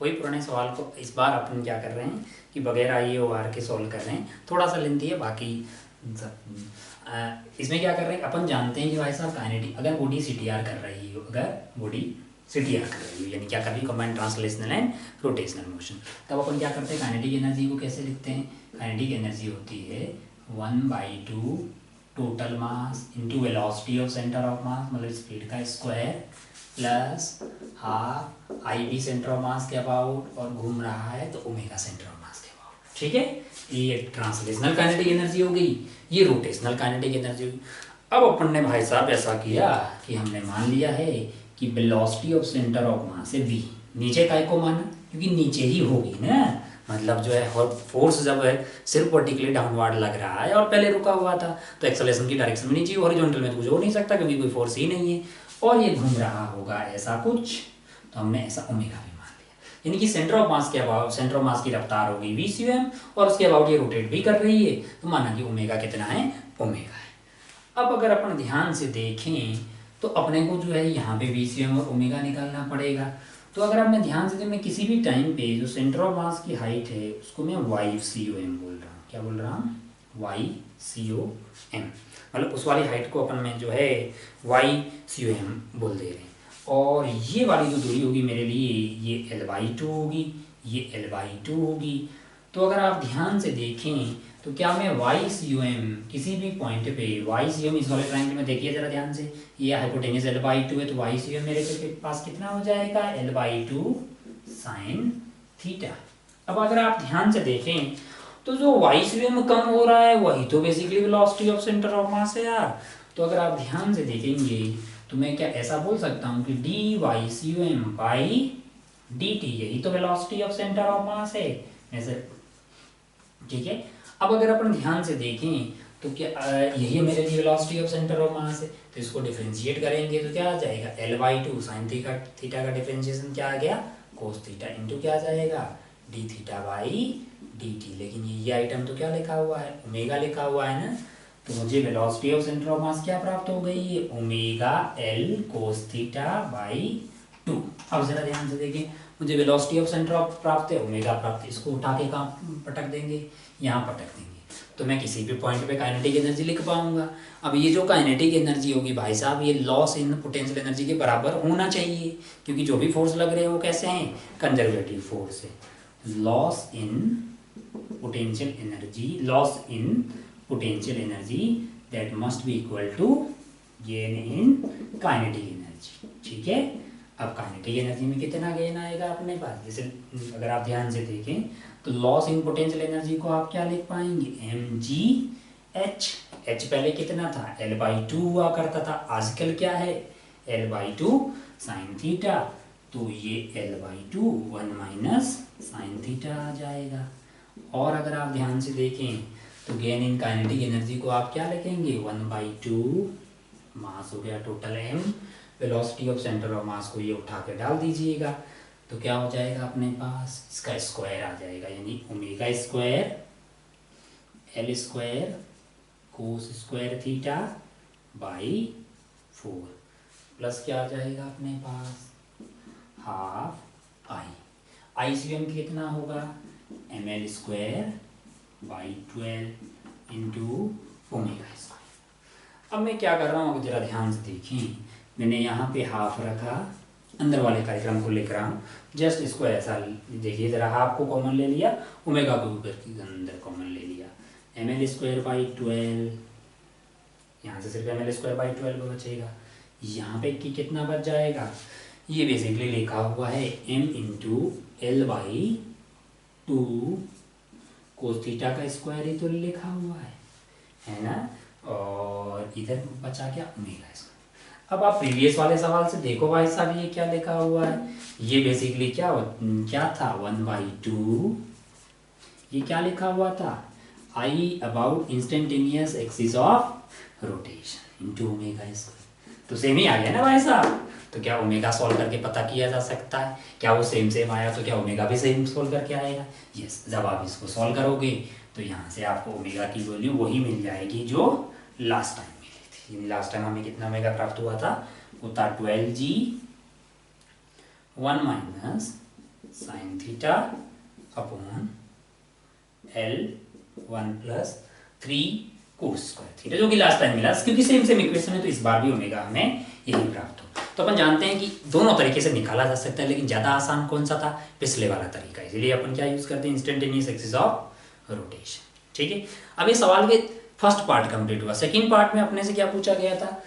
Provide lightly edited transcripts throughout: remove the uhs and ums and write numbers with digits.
वही पुराने सवाल को इस बार अपन क्या कर रहे हैं कि बगैर आई ओ आर के सॉल्व कर रहे हैं, थोड़ा सा लेंथी है बाकी। इसमें क्या कर रहे हैं, अपन जानते हैं कि भाई साहब काइनेटिक, अगर बॉडी सी टी आर कर रही हो, अगर बॉडी सी टी आर कर रही हो यानी क्या कर रही है, combined translational and rotational motion, तब अपन क्या करते हैं, काइनेटिक एनर्जी को कैसे लिखते हैं। काइनेटिक एनर्जी होती है 1/2 total mass into velocity of centre of mass, मतलब स्पीड का square, plus half I B centre of mass के अबाउट, और घूम रहा है तो ओमेगा सेंटर ऑफ मास के अबाउट। ठीक है, ये ट्रांसलेशनल काइनेटिक एनर्जी हो गई, ये रोटेशनल काइनेटिक एनर्जी हो गई। अब अपन ने भाई साहब ऐसा किया कि हमने मान लिया है कि velocity of centre of mass है v, नीचे काय को माना क्योंकि नीचे ही होगी ना, मतलब जो है फोर्स जब है सिर्फ वर्टिकली डाउनवर्ड लग रहा है और पहले रुका हुआ था तो एक्सेलरेशन की डायरेक्शन में नीचे, हॉरिजॉन्टल में तो कुछ हो नहीं सकता क्योंकि कोई फोर्स ही नहीं है, और ये घूम रहा होगा ऐसा कुछ, तो हमने ऐसा ओमेगा भी मान लिया, यानी कि सेंटर ऑफ मास के अबाउट, सेंटर ऑफ मास की रफ्तार होगी वी सी एम, और उसके अबाउट ये रोटेट भी कर रही है, तो माना कि ओमेगा कितना है, ओमेगा है। अब अगर अपन ध्यान से देखें तो अपने को जो है यहाँ पे वी सी एम और ओमेगा निकालना पड़ेगा। तो अगर आपने ध्यान से, मैं किसी भी टाइम पे जो सेंटर ऑफ मास की हाइट है उसको मैं वाई सी ओ एम बोल रहा हूँ, क्या बोल रहा हूँ, वाई सी ओ एम, मतलब उस वाली हाइट को अपन में जो है वाई सी ओ एम बोल दे रहे हैं, और ये वाली जो दूरी होगी मेरे लिए ये L/2 होगी, ये L/2 होगी। तो अगर आप ध्यान से देखें तो क्या मैं वाई सी ओ एम किसी भी पॉइंट पे, वाई सी ओ एम इस वाले ट्रायंगल में देखिए जरा ध्यान से, ये हाइपोटेन्यूज L/2 है, तो वाई सी ओ एम मेरे के पास कितना हो जाएगा, L/2 साइन थीटा। अब अगर आप ध्यान से देखें तो जो वाई सी ओ एम कम हो रहा है वही तो basically velocity of centre of mass है यार। तो अगर आप ध्यान से देखेंगे तो मैं क्या ऐसा बोल सकता हूँ कि D Y C O M by D T, यही तो velocity of centre of mass है ऐसे। ठीक है, अब अगर अपन ध्यान से देखें तो क्या यही मेरे लिए velocity of centre of mass है, तो इसको डिफरेंशिएट करेंगे तो क्या आ जाएगा, L/2 साइन थीटा का डिफरेंशिएशन क्या आ गया, कोस थीटा, इंटू क्या आ जाएगा, D theta by D T. लेकिन ये आइटम तो क्या लिखा हुआ है, ओमेगा लिखा हुआ है ना, तो मुझे वेलोसिटी ऑफ सेंटर ऑफ मास क्या प्राप्त हो गई है, omega L cos theta by 2। अब जरा ध्यान से देखें, मुझे वेलोसिटी ऑफ सेंटर ऑफ प्राप्त है, ओमेगा प्राप्त है, इसको उठा के कहाँ पटक देंगे, यहाँ पटक देंगे, तो मैं किसी भी पॉइंट पे काइनेटिक एनर्जी लिख पाऊंगा। अब ये जो काइनेटिक एनर्जी होगी भाई साहब, ये लॉस इन पोटेंशियल एनर्जी के बराबर होना चाहिए, क्योंकि जो भी फोर्स लग रहे हैं वो कैसे हैं, कंजर्वेटिव फोर्स है। Loss in potential energy, loss in potential energy that must be equal to gain in kinetic energy. ठीक है, अब काइनेटिक एनर्जी में कितना गेन आएगा अपने पास, जैसे अगर आप ध्यान से देखें तो लॉस इन पोटेंशियल एनर्जी को आप क्या लिख पाएंगे, एम जी एच, एच पहले कितना था, L/2 हुआ करता था, आजकल क्या है, L/2 साइन थीटा, तो ये L/2 1 माइनस साइन थीटा आ जाएगा। और अगर आप ध्यान से देखें तो गेन इन काइनेटिक एनर्जी को आप क्या लिखेंगे, 1/2 मास हो गया total m, velocity of centre of मास को ये उठा के डाल दीजिएगा, तो क्या हो जाएगा अपने पास, इसका स्क्वायर आ जाएगा, यानी omega square L square cos square theta by 4, plus क्या आ जाएगा अपने पास, हाफ आई सी एम कितना होगा, M L square by 12 into omega square. अब मैं क्या कर रहा हूँ, जरा ध्यान से देखें, मैंने यहाँ पे हाफ रखा, अंदर वाले कार्यक्रम को लिख रहा हूँ, जस्ट इसको ऐसा देखिए जरा, हाफ को कॉमन ले लिया, ओमेगा को ऊपर की अंदर कॉमन ले लिया, एम एल स्क्वायर बाई 12, यहाँ से सिर्फ एम एल स्क्वायर बाई 12 बचेगा, यहाँ पे कि कितना बच जाएगा, ये बेसिकली लिखा हुआ है m into L/2 cos theta का स्क्वायर ही तो लिखा हुआ है ना, और इधर बचा क्या, ओमेगा स्क्वायर। अब आप प्रीवियस वाले सवाल से देखो भाई साहब, ये क्या लिखा हुआ है, ये बेसिकली क्या था, 1/2, ये क्या लिखा हुआ था, आई about instantaneous axis of rotation into omega square, तो सेम ही आ गया ना भाई साहब। तो क्या ओमेगा सॉल्व करके पता किया जा सकता है, क्या वो सेम आया तो क्या ओमेगा भी सेम सॉल्व करके आएगा, यस। जब आप इसको सॉल्व करोगे तो यहाँ से आपको ओमेगा की वैल्यू वही मिल जाएगी जो लास्ट टाइम मिली थी। लास्ट टाइम हमें कितना ओमेगा प्राप्त हुआ था, वो था 12G 1 minus sine theta upon L1+3 कोस स्क्वायर थीटा, जो कि लास्ट टाइम मिला, क्योंकि सेम सेम इक्वेशन है तो इस बार भी ओमेगा हमें यही प्राप्त हो। तो अपन जानते हैं कि दोनों तरीके से निकाला जा सकता है, लेकिन ज़्यादा आसान कौन सा था, पिछले वाला तरीका, इसीलिए अपन क्या यूज़ करते हैं, इंस्टेंटेनियस एक्सिस ऑफ रोटेशन। ठीक है, अब ये सवाल के फर्स्ट पार्ट कंप्लीट हुआ। सेकंड पार्ट में अपने से क्या पूछा गया था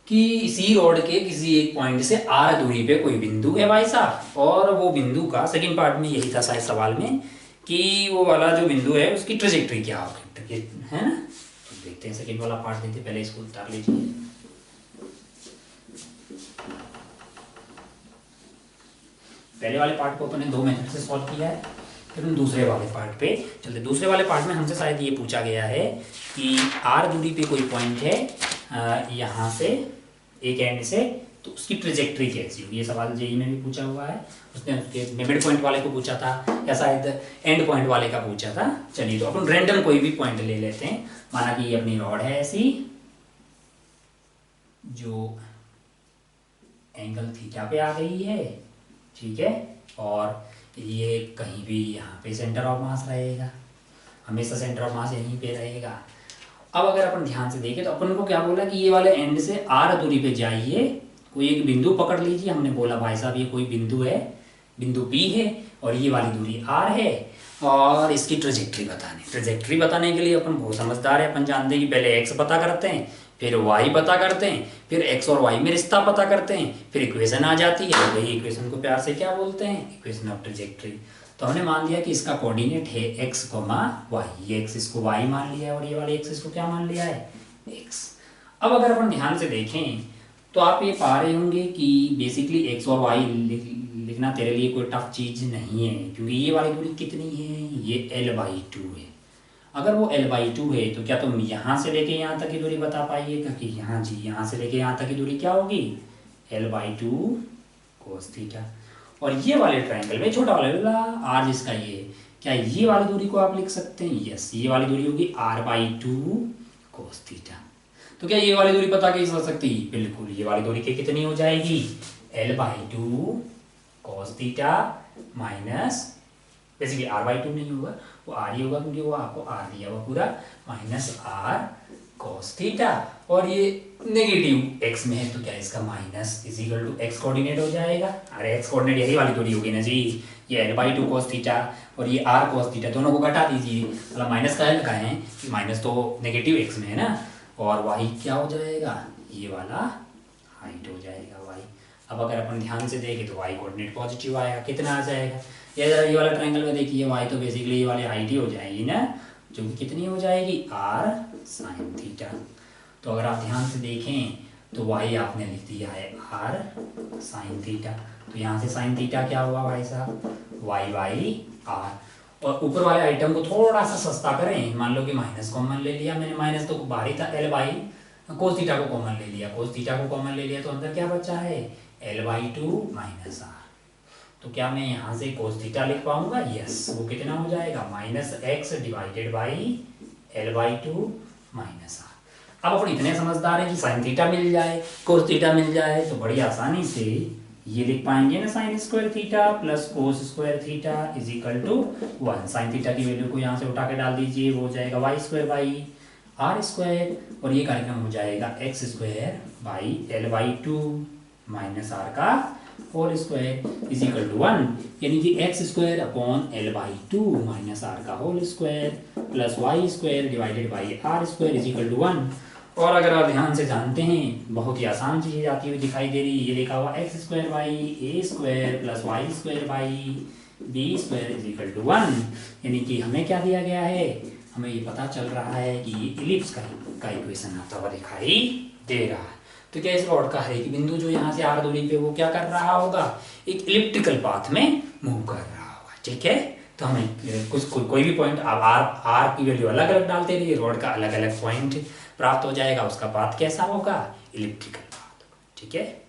कि इसी रोड के किसी एक पॉइंट से r दूरी पे कोई बिंदु है भाई साहब, और वो बिंदु का सेकंड पार्ट में यही था शायद सवाल में कि वो वाला जो बिंदु है उसकी ट्रेजेक्टरी क्या होगी, है ना। तो देखते हैं सेकंड वाला पार्ट, देखते पहले इसको उतार लीजिए। पहले वाले पार्ट को अपने 2 मेथड से सॉल्व किया है, फिर हम दूसरे वाले पार्ट पे चलते। दूसरे वाले पार्ट में हमसे शायद ये पूछा गया है कि r दूरी पे कोई पॉइंट है यहाँ से एक एंड से, तो उसकी ट्रेजेक्टरी कैसी होगी। ये सवाल जेई में भी पूछा हुआ है, उसने उसके मिड पॉइंट वाले को पूछा था या शायद एंड पॉइंट वाले का पूछा था। चलिए तो अपन रैंडम कोई भी पॉइंट ले लेते हैं। माना कि ये अपनी रॉड है ऐसी, जो एंगल थीटा पे आ गई है, ठीक है, और ये कहीं भी यहाँ पे सेंटर ऑफ मास रहेगा, हमेशा सेंटर ऑफ मास यहीं पे रहेगा। अब अगर अपन ध्यान से देखें तो अपन को क्या बोला कि ये वाले एंड से r दूरी पे जाइए, कोई एक बिंदु पकड़ लीजिए। हमने बोला भाई साहब ये कोई बिंदु है, बिंदु P है, और ये वाली दूरी r है, और इसकी ट्रेजेक्टरी बताने के लिए अपन बहुत समझदार है। अपन जानते हैं कि पहले x पता करते हैं, फिर y पता करते हैं, फिर x और y में रिश्ता पता करते हैं, फिर इक्वेशन आ जाती है। वही इक्वेशन को प्यार से क्या बोलते हैं, इक्वेशन ऑफ ट्रेजेक्टरी। तो हमने मान लिया कि इसका कोऑर्डिनेट है x, y, ये x इसको y मान लिया है और ये वाले x इसको क्या मान लिया है, x। अब अगर अपन ध्यान से देखें तो आप ये पा रहे होंगे कि बेसिकली x और y लिखना तेरे लिए कोई टफ चीज़ नहीं है, क्योंकि ये वाली दूरी कितनी है, ये L/2 है। अगर वो L/2 है तो क्या तुम यहाँ से लेके यहाँ तक की दूरी बता पाइएगा कि यहाँ जी यहाँ से लेके यहाँ तक की दूरी क्या होगी, L/2 cos थीटा। और ये वाले ट्रायंगल में छोटा वाला r जिसका ये, क्या ये वाली दूरी को आप लिख सकते हैं, यस, ये वाली दूरी होगी R/2 cos थीटा। तो क्या ये वाली दूरी पता कैसे चल सकती है, बिल्कुल, ये वाली दूरी कितनी हो जाएगी, L/2 cos theta minus, basically R/2 नहीं होगा, वो r ही होगा क्योंकि वो आपको r दिया हुआ पूरा, माइनस r cos थीटा। और ये नेगेटिव x में है तो क्या इसका minus is equal to x coordinate हो जाएगा। अरे x कोऑर्डिनेट यही वाली दूरी होगी ना जी, ये L/2 cos थीटा और ये r cos थीटा, दोनों को घटा दीजिए, मतलब माइनस का लगाए हैं कि माइनस तो नेगेटिव x में है ना, और y क्या हो जाएगा, ये वाला हाइट हो जाएगा y। अब अगर अपन ध्यान से देखें तो y कोऑर्डिनेट पॉजिटिव आएगा, कितना आ जाएगा, ये वाला ट्रायंगल में देखिए y तो बेसिकली ये वाली हाइट ही हो जाएगी ना, जो कि कितनी हो जाएगी, r sin थीटा। तो अगर आप ध्यान से देखें तो y आपने लिख दिया है r sin थीटा, तो यहाँ से sin थीटा क्या हुआ भाई साहब, y/r। और ऊपर वाले आइटम को थोड़ा सा सस्ता करें, मान लो कि माइनस कॉमन ले लिया मैंने, माइनस तो बाहर ही था, L/cos थीटा को कॉमन ले लिया, cos थीटा को कॉमन ले लिया, तो अंदर क्या बचा है, L/2 माइनस r। तो क्या मैं यहाँ से cos थीटा लिख पाऊंगा, यस, वो कितना हो जाएगा, -x divided by L/2 minus r। अब अपन इतने समझदार हैं कि साइन थीटा मिल जाए, cos थीटा मिल जाए, तो बड़ी आसानी से ये लिख पाएंगे ना, sine square theta plus cos square theta is equal to 1। Sine theta की वैल्यू को यहाँ से उठा के डाल दीजिए, वो हो जाएगा y²/r², और ये कार्यक्रम हो जाएगा x²/L/2 माइनस r का whole square is equal to 1, यानी कि x²/L/2 माइनस r का whole square plus y² divided by r² is equal to 1। और अगर आप ध्यान से जानते हैं, बहुत ही आसान चीज़ आती हुई दिखाई दे रही है, ये लिखा हुआ x² plus y² is equal to 1, यानी कि हमें क्या दिया गया है, हमें ये पता चल रहा है कि ये इलिप्स का इक्वेशन आता हुआ दिखाई दे रहा है। तो क्या इस रॉड का है कि बिंदु जो यहाँ से r दूरी पे वो क्या कर रहा होगा, एक इलिप्टिकल पाथ में मूव कर रहा होगा, ठीक है। तो हमें कोई भी पॉइंट आप r की वैल्यू अलग अलग डालते रहिए, रॉड का अलग अलग पॉइंट प्राप्त हो जाएगा, उसका पाथ कैसा होगा, इलिप्टिकल पाथ, ठीक है।